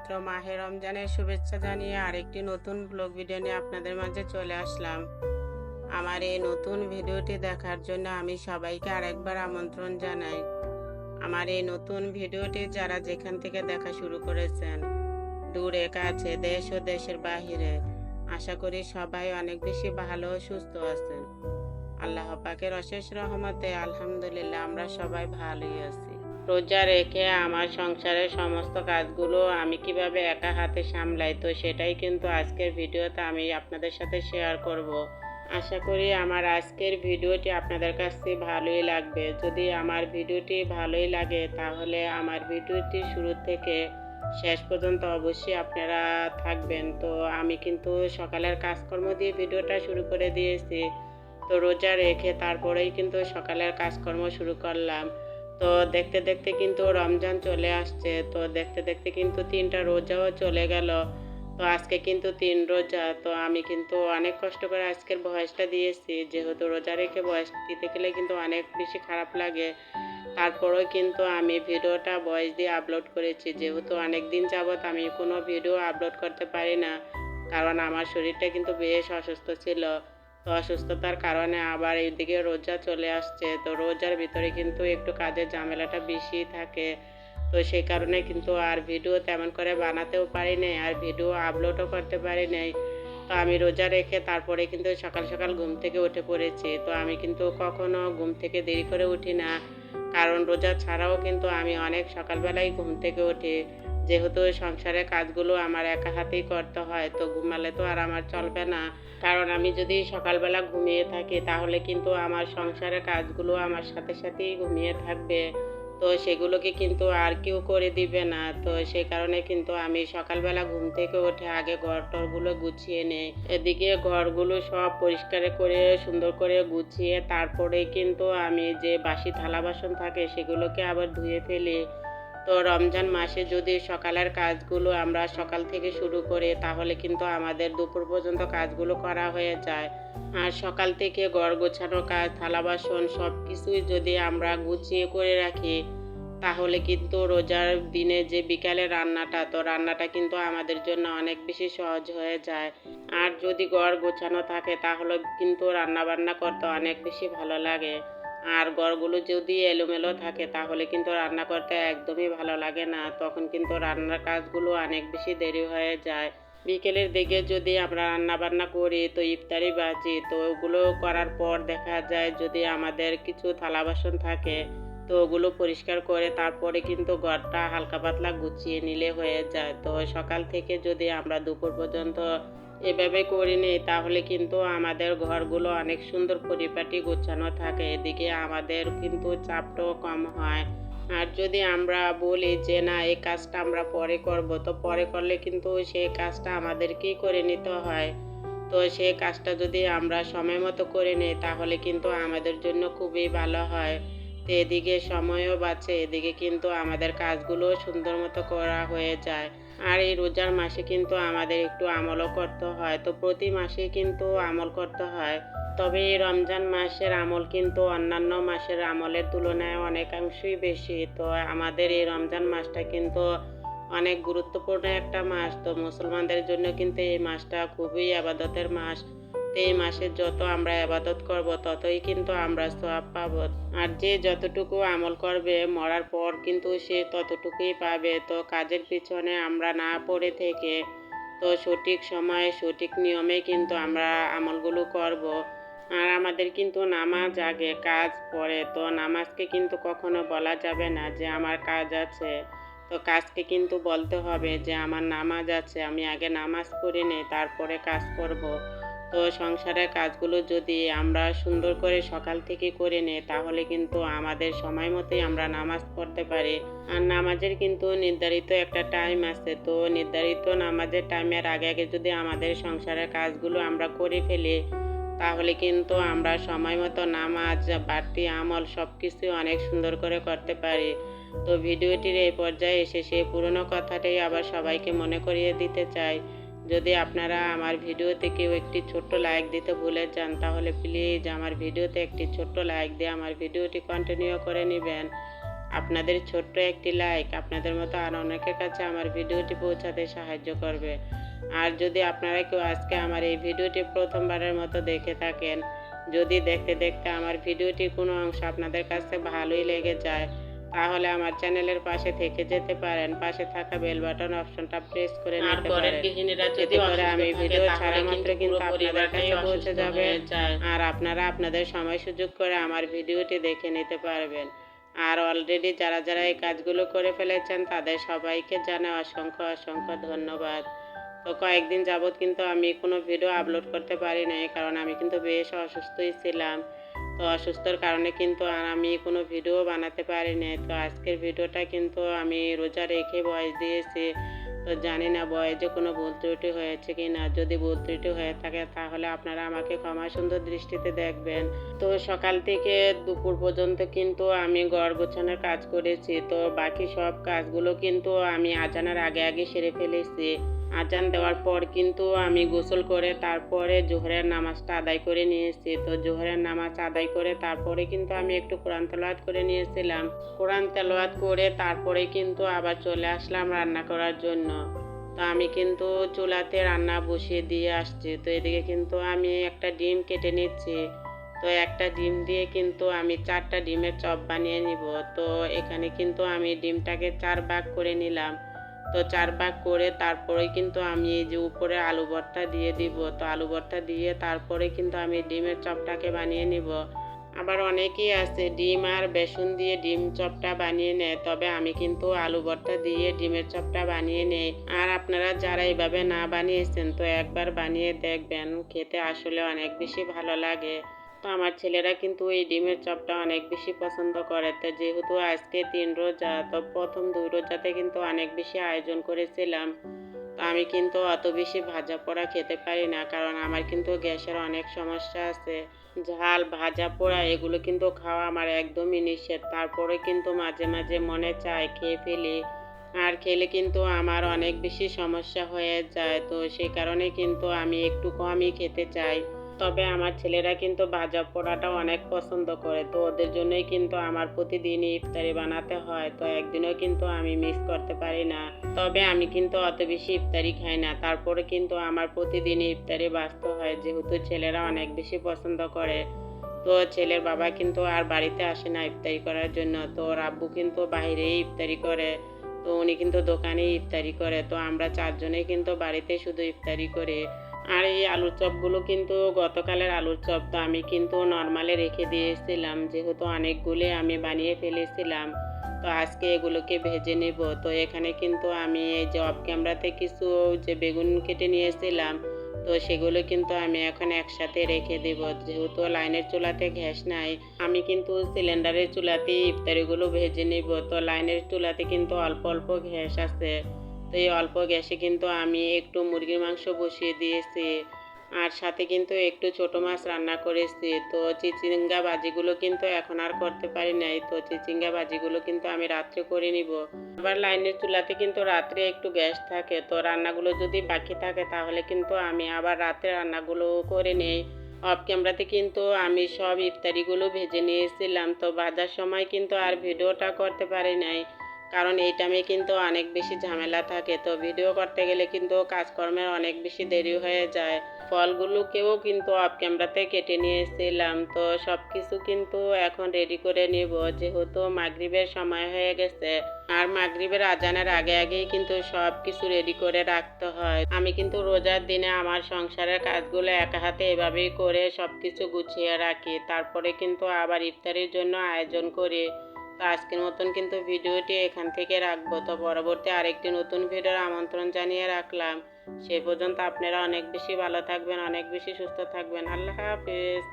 পবিত্র মাহে রমজানের শুভেচ্ছা জানিয়ে আরেকটি নতুন ব্লগ ভিডিও নিয়ে আপনাদের মাঝে চলে আসলাম। আমার এই নতুন ভিডিওটি দেখার জন্য আমি সবাইকে আরেকবার আমন্ত্রণ জানাই। আমার এই নতুন ভিডিওটি যারা যেখান থেকে দেখা শুরু করেছেন, দূরে কাছে, দেশ ও দেশের বাহিরে, আশা করি সবাই অনেক বেশি ভালো ও সুস্থ আছেন। আল্লাহ পাকের অশেষ রহমতে আলহামদুলিল্লাহ আমরা সবাই ভালোই আছি। রোজা রেখে আমার সংসারের সমস্ত কাজগুলো আমি কিভাবে একা হাতে সামলাই, তো সেটাই কিন্তু আজকের ভিডিওতে আমি আপনাদের সাথে শেয়ার করব। আশা করি আমার আজকের ভিডিওটি আপনাদের কাছে ভালোই লাগবে। যদি আমার ভিডিওটি ভালোই লাগে তাহলে আমার ভিডিওটি শুরু থেকে শেষ পর্যন্ত অবশ্যই আপনারা থাকবেন। তো আমি কিন্তু সকালের কাজকর্ম দিয়ে ভিডিওটা শুরু করে দিয়েছি। তো রোজা রেখে তারপরেই কিন্তু সকালের কাজকর্ম শুরু করলাম। তো দেখতে দেখতে কিন্তু রমজান চলে আসছে। তো দেখতে দেখতে কিন্তু 3টা রোজাও চলে গেল। তো আজকে কিন্তু 3 রোজা। তো আমি কিন্তু অনেক কষ্ট করে আজকের ভয়েসটা দিয়েছি। যেহেতু রোজা রেখে ভয়েস দিতে গেলে কিন্তু অনেক বেশি খারাপ লাগে। তারপরেও কিন্তু আমি ভিডিওটা ভয়েস দিয়ে আপলোড করেছি। যেহেতু অনেক দিন যাবৎ আমি কোনো ভিডিও আপলোড করতে পারি না। কারণ আমার শরীরটা কিন্তু বেশ অসুস্থ ছিল। তো অসুস্থতার কারণে আবার এইদিকে রোজা চলে আসছে। তো রোজার ভিতরে কিন্তু একটু কাজের ঝামেলাটা বেশি থাকে। তো সেই কারণে কিন্তু আর ভিডিও তেমন করে বানাতেও পারি নাই, আর ভিডিও আপলোডও করতে পারি নাই। তো আমি রোজা রেখে তারপরে কিন্তু সকাল সকাল ঘুম থেকে উঠে পড়েছি। তো আমি কিন্তু কখনো ঘুম থেকে দেরি করে উঠি না। কারণ রোজা ছাড়াও কিন্তু আমি অনেক সকালবেলায় ঘুম থেকে উঠি। যেহেতু সংসারের কাজগুলো আমার একা হাতেই করতে হয়, তো ঘুমালে তো আর আমার চলবে না। কারণ আমি যদি সকালবেলা ঘুমিয়ে থাকি তাহলে কিন্তু আমার সংসারের কাজগুলো আমার সাথে সাথেই ঘুমিয়ে থাকবে। তো সেগুলোকে কিন্তু আর কেউ করে দিবে না। তো সেই কারণে কিন্তু আমি সকালবেলা ঘুম থেকে উঠে আগে ঘর-টরগুলো গুছিয়ে নেই। এদিকে ঘরগুলো সব পরিষ্কার করে সুন্দর করে গুছিয়ে তারপরেই কিন্তু আমি যে বাসি থালা-বাসন থাকে সেগুলোকে আবার ধুয়ে ফেলি। তো রমজান মাসে যদি সকালের কাজগুলো আমরা সকাল থেকে শুরু করি তাহলে কিন্তু আমাদের দুপুর পর্যন্ত কাজগুলো করা হয়ে যায়। আর সকাল থেকে ঘর গোছানোর কাজ, থালা-বাসন সবকিছুই যদি আমরা গুছিয়ে করে রাখি তাহলে কিন্তু রোজার দিনে যে বিকালে রান্নাটা, তো রান্নাটা কিন্তু আমাদের জন্য অনেক বেশি সহজ হয়ে যায়। আর যদি ঘর গোছানো থাকে তাহলে কিন্তু রান্নাবান্না করতে অনেক বেশি ভালো লাগে। আর ঘরগুলো যদি এলোমেলো থাকে তাহলে কিন্তু রান্না করতে একদমই ভালো লাগে না। তখন কিন্তু রান্নার কাজগুলো অনেক বেশি দেরি হয়ে যায়। বিকেলের দিকে যদি আমরা রান্নাবান্না করি তো ইফতারি বাজি, তো ওগুলো করার পর দেখা যায় যদি আমাদের কিছু থালা বাসন থাকে তো ওগুলো পরিষ্কার করে তারপরে কিন্তু ঘরটা হালকা পাতলা গুছিয়ে নিলে হয়ে যায়। তো সকাল থেকে যদি আমরা দুপুর পর্যন্ত এভাবে করে নিই তাহলে কিন্তু আমাদের ঘরগুলো অনেক সুন্দর পরিপাটি গোছানো থাকে। এদিকে আমাদের কিন্তু চাপটাও কম হয়। আর যদি আমরা বলি যে না এই কাজটা আমরা পরে করব, তো পরে করলে কিন্তু সেই কাজটা আমাদেরকেই করে নিতে হয়। তো সেই কাজটা যদি আমরা সময় মতো করে নিই তাহলে কিন্তু আমাদের জন্য খুবই ভালো হয়। তো এদিকে সময়ও বাঁচে, এদিকে কিন্তু আমাদের কাজগুলোও সুন্দর মতো করা হয়ে যায়। আর এই রোজার মাসে কিন্তু আমাদের একটু আমলও করতে হয়। তো প্রতি মাসেই কিন্তু আমল করতে হয়। তবে এই রমজান মাসের আমল কিন্তু অন্যান্য মাসের আমলের তুলনায় অনেকাংশই বেশি। তো আমাদের এই রমজান মাসটা কিন্তু অনেক গুরুত্বপূর্ণ একটা মাস। তো মুসলমানদের জন্য কিন্তু এই মাসটা খুবই ইবাদতের মাস। তো এই মাসে যত আমরা ইবাদত করব ততই কিন্তু আমরা সওয়াব পাবো। আর যে যতটুকু আমল করবে মরার পর কিন্তু সে ততটুকুই পাবে। তো কাজের পিছনে আমরা না পড়ে থেকে তো সঠিক সময়ে সঠিক নিয়মে কিন্তু আমরা আমলগুলো করব। আর আমাদের কিন্তু নামাজ আগে, কাজ পরে। তো নামাজকে কিন্তু কখনো বলা যাবে না যে আমার কাজ আছে। তো কাজকে কিন্তু বলতে হবে যে আমার নামাজ আছে, আমি আগে নামাজ পড়ে নেই তারপরে কাজ করব। তো সংসারের কাজগুলো যদি আমরা সুন্দর করে সকাল থেকে করে নেই তাহলে কিন্তু আমাদের সময় মতোই আমরা নামাজ পড়তে পারি। আর নামাজের কিন্তু নির্ধারিত একটা টাইম আছে। তো নির্ধারিত নামাজের টাইমের আগে আগে যদি আমাদের সংসারের কাজগুলো আমরা করে ফেলি তাহলে কিন্তু আমরা সময় মতো নামাজ, বাড়তি আমল সবকিছু অনেক সুন্দর করে করতে পারি। তো ভিডিওটির এই পর্যায়ে এসে সেই পুরনো কথাটাই আবার সবাইকে মনে করিয়ে দিতে চাই। যদি আপনারা আমার ভিডিওতে কেউ একটি ছোট্ট লাইক দিতে ভুলে যান তাহলে প্লিজ আমার ভিডিওতে একটি ছোট্ট লাইক দিয়ে আমার ভিডিওটি কন্টিনিউ করে নেবেন। আপনাদের ছোট্ট একটি লাইক আপনাদের মতো আর অনেকের কাছে আমার ভিডিওটি পৌঁছাতে সাহায্য করবে। আর যদি আপনারা কেউ আজকে আমার এই ভিডিওটি প্রথমবারের মতো দেখে থাকেন, যদি দেখতে দেখতে আমার ভিডিওটির কোনো অংশ আপনাদের কাছে ভালোই লেগে যায়, তাহলে আমার চ্যানেলের পাশে থেকে যেতে পারেন। পাশে থাকা বেল বাটন অপশনটা প্রেস করে নিতে পারেন। এতে করে আমি ভিডিও ছাড়া মাত্র কিন্তু আপনাদের কাছে পৌঁছে যাবে, আর আপনারা আপনাদের সময় সুযোগ করে আমার ভিডিওটি দেখে নিতে পারবেন। আর অলরেডি যারা যারা এই কাজগুলো করে ফেলেছেন তাদের সবাইকে জানাই অসংখ্য অসংখ্য ধন্যবাদ। তো কয়েকদিন যাবৎ কিন্তু আমি কোনো ভিডিও আপলোড করতে পারি নাই, কারণ আমি কিন্তু বেশ অসুস্থই ছিলাম। তো অসুস্থর কারণে কিন্তু আর আমি কোনো ভিডিও বানাতে পারি নাই। তো আজকের ভিডিওটা কিন্তু আমি রোজা রেখে ভয়েস দিয়েছি। তো জানি না ভয়েসে কোনো ভুল ত্রুটি হয়েছে কি না। যদি ভুল ত্রুটি হয়ে থাকে তাহলে আপনারা আমাকে ক্ষমা সুন্দর দৃষ্টিতে দেখবেন। তো সকাল থেকে দুপুর পর্যন্ত কিন্তু আমি ঘর গোছানোর কাজ করেছি। তো বাকি সব কাজগুলো কিন্তু আমি আজানের আগে আগে সেরে ফেলেছি। আজান দেওয়ার পর কিন্তু আমি গোসল করে তারপরে জোহরের নামাজটা আদায় করে নিয়েছি। তো জোহরের নামাজ আদায় করে তারপরে কিন্তু আমি একটু কোরআন তেলাওয়াত করে নিয়েছিলাম। কোরআন তেলাওয়াত করে তারপরে কিন্তু আবার চলে আসলাম রান্না করার জন্য। তো আমি কিন্তু চুলাতে রান্না বসিয়ে দিয়ে আসছি। তো এদিকে কিন্তু আমি একটা ডিম কেটে নিচ্ছি। তো একটা ডিম দিয়ে কিন্তু আমি 4টা ডিমের চপ বানিয়ে নিব। তো এখানে কিন্তু আমি ডিমটাকে 4 ভাগ করে নিলাম। তো 4 ভাগ করে তারপরে কিন্তু আমি এই যে উপরে আলু ভর্তা দিয়ে দিব। তো আলু ভর্তা দিয়ে তারপরে কিন্তু আমি ডিমের চপটাকে বানিয়ে নিব। আবার অনেকেই আছে ডিম আর বেসন দিয়ে ডিম চপটা বানিয়ে নেয়, তবে আমি কিন্তু আলু ভর্তা দিয়ে ডিমের চপটা বানিয়ে নেই। আর আপনারা যারা এইভাবে না বানিয়েছেন তো একবার বানিয়ে দেখবেন, খেতে আসলে অনেক বেশি ভালো লাগে। তো আমার ছেলেরা কিন্তু এই ডিমের চপটা অনেক বেশি পছন্দ করে। তো যেহেতু আজকে 3 রোজা, তো প্রথম 2 রোজাতে কিন্তু অনেক বেশি আয়োজন করেছিলাম। তো আমি কিন্তু অত বেশি ভাজা পোড়া খেতে পারি না, কারণ আমার কিন্তু গ্যাসের অনেক সমস্যা আছে। ঝাল ভাজা পোড়া এগুলো কিন্তু খাওয়া আমার একদমই নিষেধ। তারপরে কিন্তু মাঝে মাঝে মনে চায় খেয়ে ফেলি, আর খেলে কিন্তু আমার অনেক বেশি সমস্যা হয়ে যায়। তো সেই কারণে কিন্তু আমি একটু কমই খেতে চাই। তবে আমার ছেলেরা কিন্তু ভাজা পোড়াটা অনেক পছন্দ করে। তো ওদের জন্যই কিন্তু আমার প্রতিদিনই ইফতারি বানাতে হয়। তো একদিনও কিন্তু আমি মিস করতে পারি না। তবে আমি কিন্তু অত বেশি ইফতারি খাই না। তারপরে কিন্তু আমার প্রতিদিনই ইফতারি বাঁচতে হয়, যেহেতু ছেলেরা অনেক বেশি পছন্দ করে। তো ছেলের বাবা কিন্তু আর বাড়িতে আসে না ইফতারি করার জন্য। তো ওর আব্বু কিন্তু বাইরেই ইফতারি করে। তো উনি কিন্তু দোকানেই ইফতারি করে। তো আমরা 4 জনেই কিন্তু বাড়িতে শুধু ইফতারি করি। আর এই আলুর চপগুলো কিন্তু গতকালের আলুর চপ, তো আমি কিন্তু নরমালে রেখে দিয়েছিলাম, যেহেতু অনেকগুলি আমি বানিয়ে ফেলেছিলাম। তো আজকে এগুলোকে ভেজে নেব। তো এখানে কিন্তু আমি এই যে অফ ক্যামেরাতে কিছু যে বেগুন কেটে নিয়েছিলাম, তো সেগুলো কিন্তু আমি এখন একসাথে রেখে দেব। যেহেতু লাইনের চুলাতে গ্যাস নাই, আমি কিন্তু সিলিন্ডারের চুলাতেই ইফতারিগুলো ভেজে নেব। তো লাইনের চুলাতে কিন্তু অল্প অল্প গ্যাস আছে। তো এই অল্প গ্যাসে কিন্তু আমি একটু মুরগির মাংস বসিয়ে দিয়েছি, আর সাথে কিন্তু একটু ছোট মাছ রান্না করেছি। তো চিচিঙ্গা ভাজিগুলো কিন্তু এখন আর করতে পারি নাই। তো চিচিঙ্গা ভাজিগুলো কিন্তু আমি রাত্রে করে নিব। আবার লাইনের চুলাতে কিন্তু রাত্রে একটু গ্যাস থাকে। তো রান্নাগুলো যদি বাকি থাকে তাহলে কিন্তু আমি আবার রাত্রে রান্নাগুলো করে নেই। অফ ক্যামেরাতে কিন্তু আমি সব ইফতারিগুলো ভেজে নিয়েছিলাম। তো ভাজার সময় কিন্তু আর ভিডিওটা করতে পারি নাই, কারণ এই টাইমে কিন্তু অনেক বেশি ঝামেলা থাকে। তো ভিডিও করতে গেলে কিন্তু কাজকর্মের অনেক বেশি দেরি হয়ে যায়। ফলগুলোকেও কিন্তু অফ ক্যামেরাতে কেটে নিয়েছিলাম। তো সব কিছু কিন্তু এখন রেডি করে নিব, যেহেতু মাগরিবের সময় হয়ে গেছে। আর মাগরিবের আজানের আগে আগেই কিন্তু সব কিছু রেডি করে রাখতে হয়। আমি কিন্তু রোজার দিনে আমার সংসারের কাজগুলো একা হাতে এভাবেই করে সব কিছু গুছিয়ে রাখি। তারপরে কিন্তু আবার ইফতারির জন্য আয়োজন করি। তো আজকের মতন কিন্তু ভিডিওটি এখান থেকে রাখবো। তো পরবর্তী আরেকটি নতুন ভিডিওর আমন্ত্রণ জানিয়ে রাখলাম। সে পর্যন্ত আপনারা অনেক বেশি ভালো থাকবেন, অনেক বেশি সুস্থ থাকবেন। আল্লাহ হাফেজ।